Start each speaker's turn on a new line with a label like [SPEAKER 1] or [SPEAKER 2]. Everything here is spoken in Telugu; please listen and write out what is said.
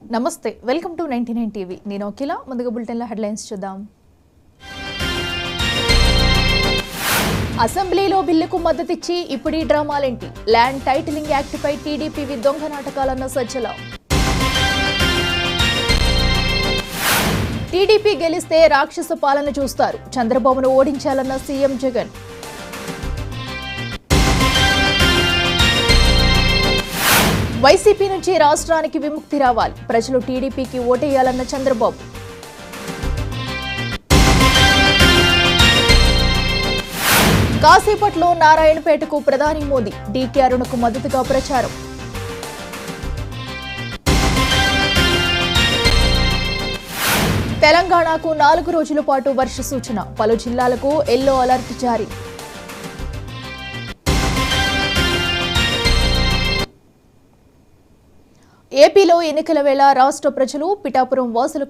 [SPEAKER 1] నమస్తే వెల్కమ్ టు 99 టీవీ నేను అఖిల ముందుగా బులెటిన్ల హెడ్లైన్స్ చూద్దాం అసెంబ్లీలో బిల్లుకు మద్దతిచ్చి ఇప్పుడు ఈ డ్రామాలేంటి ల్యాండ్ టైటిలింగ్ యాక్ట్ పై టీడీపీ దొంగ నాటకాలన్న సజ్జల టీడీపీ గెలిస్తే రాక్షస పాలన చూస్తారు చంద్రబాబును ఓడించాలన్న సీఎం జగన్ వైసీపీ నుంచి రాష్ట్రానికి విముక్తి రావాలి ప్రజలు టీడీపీకి ఓటేయాలన్న చంద్రబాబు కాసేపట్లో నారాయణపేటకు ప్రధాని మోదీ డీకే అరుణకు మద్దతుగా ప్రచారం తెలంగాణకు 4 రోజుల పాటు వర్ష సూచన పలు జిల్లాలకు ఎల్లో అలర్ట్ జారీ ఏపీలో ఎన్నికల వేళ రాష్ట్ర ప్రజలు పిఠాపురం వాసులకు